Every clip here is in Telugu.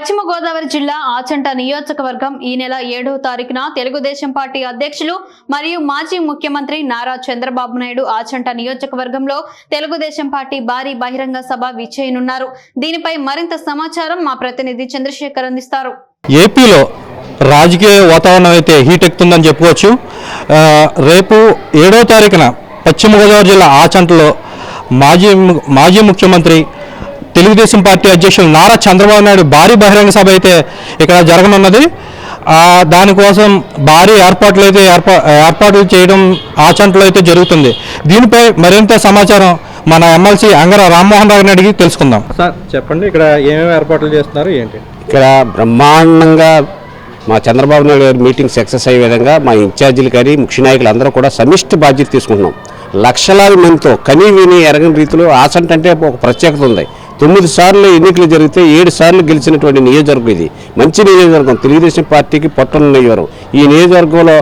పశ్చిమ గోదావరి జిల్లా ఆచంట నియోజకవర్గం ఈ నెల 7వ తారీఖున తెలుగుదేశం పార్టీ అధ్యక్షులు మరియు మాజీ ముఖ్యమంత్రి నారా చంద్రబాబు నాయుడు ఆచంట నియోజకవర్గంలో తెలుగుదేశం పార్టీ భారీ బహిరంగ సభ విచ్చేయనున్నారు. దీనిపై మరింత సమాచారం మా ప్రతినిధి చంద్రశేఖర్ అందిస్తారు. ఏపీలో రాజకీయ వాతావరణం అయితే హీట్ ఎక్కుతుందని చెప్పుకోవచ్చు. రేపు 7వ తారీఖున పశ్చిమ గోదావరి జిల్లా ఆచంటలో మాజీ ముఖ్యమంత్రి తెలుగుదేశం పార్టీ అధ్యక్షులు నారా చంద్రబాబు నాయుడు భారీ బహిరంగ సభ అయితే ఇక్కడ జరగనున్నది. దానికోసం భారీ ఏర్పాట్లు చేయడం ఆచంటలో అయితే జరుగుతుంది. దీనిపై మరింత సమాచారం మన ఎమ్మెల్సీ అంగర రామ్మోహన్ రావుని అడిగి తెలుసుకుందాం. సార్ చెప్పండి, ఇక్కడ ఏమేమి ఏర్పాట్లు చేస్తున్నారు ఏంటి? ఇక్కడ బ్రహ్మాండంగా మా చంద్రబాబు నాయుడు గారి మీటింగ్ సక్సెస్ అయ్యే విధంగా మా ఇన్ఛార్జీలు కానీ ముఖ్య నాయకులు అందరూ కూడా సమిష్టి బాధ్యత తీసుకుంటున్నాం. లక్షలాది మందితో కనీ విని ఎరగని రీతిలో ఆచంట అంటే ఒక ప్రత్యేకత ఉంది. 9 సార్లు ఎన్నికలు జరిగితే 7 సార్లు గెలిచినటువంటి నియోజకవర్గం ఇది. మంచి నియోజకవర్గం, తెలుగుదేశం పార్టీకి పట్టున్న నియోజకవర్గం. ఈ నియోజకవర్గంలో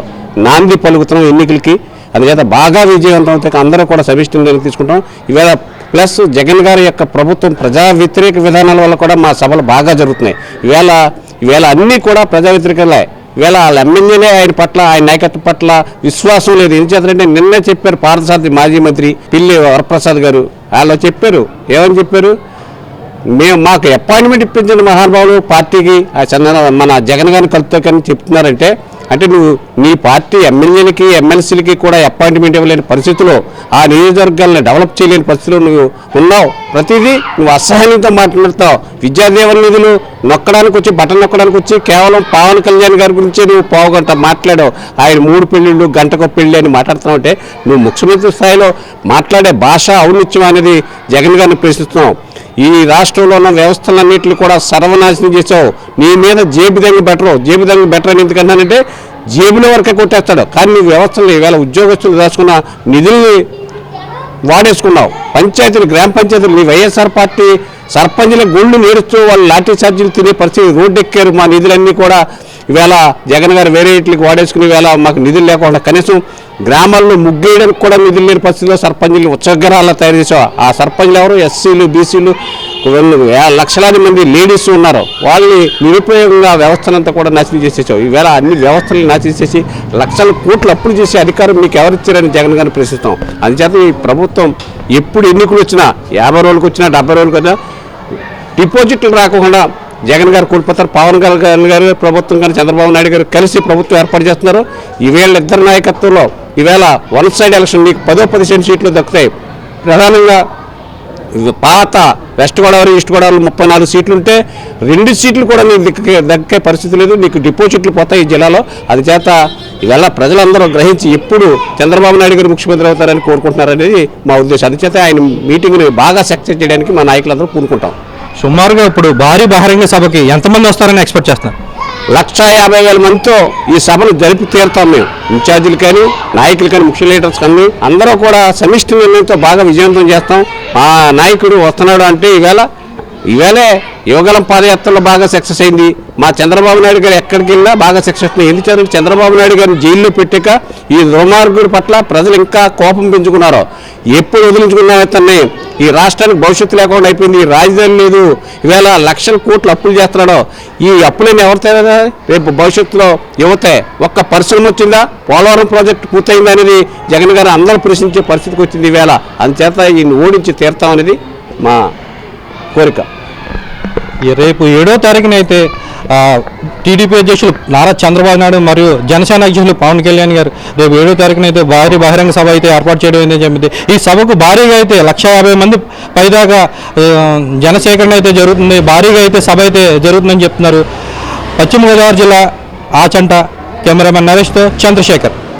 నాంది పలుకుతున్నాం ఎన్నికలకి. అందుచేత బాగా విజయవంతం అవుతాయి. అందరూ కూడా సమిష్టి నిర్ణయం తీసుకుంటాం. ఇవాళ ప్లస్ జగన్ గారి యొక్క ప్రభుత్వం ప్రజా వ్యతిరేక విధానాల వల్ల కూడా మా సభలు బాగా జరుగుతున్నాయి. ఇవాళ అన్నీ కూడా ప్రజా వ్యతిరేకలే. ఇవాళ వాళ్ళ ఎమ్మెల్యేలే ఆయన పట్ల, ఆయన నాయకత్వం పట్ల విశ్వాసం లేదు. ఏం చేస్తారంటే నిన్నే చెప్పారు పార్థసారథి మాజీ మంత్రి పిల్లి వరప్రసాద్ గారు. వాళ్ళు చెప్పారు, ఏమని చెప్పారు, మాకు అపాయింట్మెంట్ ఇప్పించిన మహానుభావులు పార్టీకి మన జగన్ గారిని కలుపుతాకని చెప్తున్నారంటే, అంటే నువ్వు నీ పార్టీ ఎమ్మెల్యేలకి ఎమ్మెల్సీలకి కూడా అపాయింట్మెంట్ ఇవ్వలేని పరిస్థితిలో, ఆ నియోజకవర్గాలను డెవలప్ చేయలేని పరిస్థితిలో నువ్వు ఉన్నావు. ప్రతిదీ నువ్వు అసహనంతో మాట్లాడుతావు. విద్యాదేవన నిధులు నొక్కడానికి వచ్చి, బటన్ నొక్కడానికి వచ్చి కేవలం పవన్ కళ్యాణ్ గారి గురించి నువ్వు పావుగంట మాట్లాడావు. ఆయన 3 పెళ్ళిళ్ళు గంటకు పెళ్ళి అని మాట్లాడుతున్నావు. అంటే నువ్వు ముఖ్యమంత్రి స్థాయిలో మాట్లాడే భాష ఔన్నత్యం అనేది జగన్ గారిని ప్రశ్నిస్తున్నావు. ఈ రాష్ట్రంలో ఉన్న వ్యవస్థలన్నింటినీ కూడా సర్వనాశనం చేసావు. నీ మీద జేబుదంగి బెటర్ అని ఎందుకన్నానంటే జేబుల వరకే కొట్టేస్తాడు. కానీ నీ వ్యవస్థలు ఈవేళ ఉద్యోగస్తులు దాచుకున్న నిధుల్ని వాడేసుకున్నావు. పంచాయతీలు, గ్రామ పంచాయతీలు, నీ వైఎస్ఆర్ పార్టీ సర్పంచుల గుళ్ళు నేరుస్తూ వాళ్ళు లాఠీ ఛార్జీలు తినే పరిస్థితి, రోడ్డు ఎక్కారు. మా నిధులన్నీ కూడా ఈవేళ జగన్ గారు వేరే ఇంటికి వాడేసుకుని ఈవేళ మాకు నిధులు లేకుండా కనీసం గ్రామాల్లో ముగ్గేయడానికి కూడా నిధులు లేని పరిస్థితిలో సర్పంచులు ఉత్సవగ్రహాల్లో తయారు చేసావు. ఆ సర్పంచులు ఎవరు? ఎస్సీలు, బీసీలు, లక్షలాది మంది లేడీస్ ఉన్నారు. వాళ్ళని నిరుపయోగంగా వ్యవస్థనంతా కూడా నాశనం చేసేసావు. ఈవేళ అన్ని వ్యవస్థలను నాశనం చేసి లక్షల కోట్లు అప్పులు చేసే అధికారం మీకు ఎవరిచ్చారని జగన్ గారిని ప్రశ్నిస్తాం. అందుచేత ఈ ప్రభుత్వం ఎప్పుడు ఎన్నికలు వచ్చినా 50 రోజులకు వచ్చినా 70 రోజులకు వచ్చినా డిపాజిట్లు రాకుండా జగన్ గారు కోల్పోతారు. పవన్ కళ్యాణ్ గారు ప్రభుత్వం కానీ చంద్రబాబు నాయుడు గారు కలిసి ప్రభుత్వం ఏర్పాటు చేస్తున్నారు. ఈవేళ ఇద్దరు నాయకత్వంలో ఈవేళ వన్ సైడ్ ఎలక్షన్ నీకు 10% సీట్లు దక్కుతాయి. ప్రధానంగా పాత వెస్ట్ గోదావరి, ఈస్ట్ గోదావరి 34 సీట్లు ఉంటే 2 సీట్లు కూడా నీకు దక్కే పరిస్థితి లేదు. నీకు డిపాజిట్లు పోతాయి ఈ జిల్లాలో. అది చేత ఇవాళ ప్రజలందరూ గ్రహించి ఎప్పుడు చంద్రబాబు నాయుడు గారు ముఖ్యమంత్రి అవుతారని కోరుకుంటున్నారనేది మా ఉద్దేశం. అది చేత ఆయన మీటింగ్ని బాగా సక్సెస్ చేయడానికి మా నాయకులందరూ పూనుకుంటాం. సుమారుగా ఇప్పుడు భారీ బహిరంగ సభకి ఎంతమంది వస్తారని ఎక్స్పెక్ట్ చేస్తున్నారు? 150,000 మందితో ఈ సభను జరిపి తీరుతాం. మేము ఇన్ఛార్జీలు కానీ, నాయకులు కానీ, ముఖ్య లీడర్స్ కానీ అందరూ కూడా సమిష్టి నిర్ణయంతో బాగా విజయవంతం చేస్తాం. మా నాయకుడు వస్తున్నాడు అంటే ఈవేళే యువగలం పాదయాత్రలో బాగా సక్సెస్ అయింది. మా చంద్రబాబు నాయుడు గారు ఎక్కడికి వెళ్ళినా బాగా సక్సెస్ అయింది. ఎందుకంటే చంద్రబాబు నాయుడు గారిని జైల్లో పెట్టాక ఈ దుర్మార్గుడి పట్ల ప్రజలు ఇంకా కోపం పెంచుకున్నారు. ఎప్పుడు వదిలించుకున్నామే తన్నే ఈ రాష్ట్రానికి భవిష్యత్తు లేకుండా అయిపోయింది. ఈ రాజధాని లేదు. ఈవేళ లక్షల కోట్లు అప్పులు చేస్తున్నాడు. ఈ అప్పులన్నీ ఎవరు తేరా? రేపు భవిష్యత్తులో యువతే. ఒక్క పరిశ్రమ వచ్చిందా? పోలవరం ప్రాజెక్టు పూర్తయిందా అనేది జగన్ గారు అందరూ ప్రశ్నించే పరిస్థితికి వచ్చింది ఈవేళ. అందుచేత ఈయన్ని ఓడించి తీరుతాం అనేది మా కోరిక. రేపు 7వ తారీఖున అయితే టీడీపీ అధ్యక్షులు నారా చంద్రబాబు నాయుడు మరియు జనసేన అధ్యక్షులు పవన్ కళ్యాణ్ గారు రేపు 7వ తారీఖున అయితే భారీ బహిరంగ సభ అయితే ఏర్పాటు చేయడం ఏంటని చెప్పింది. ఈ సభకు భారీగా అయితే 150,000 మంది పైదాకా జనసేకరణ అయితే జరుగుతుంది. భారీగా అయితే సభ అయితే జరుగుతుందని చెప్తున్నారు. పశ్చిమ గోదావరి జిల్లా ఆచంట కెమెరామెన్ నరేష్తో చంద్రశేఖర్.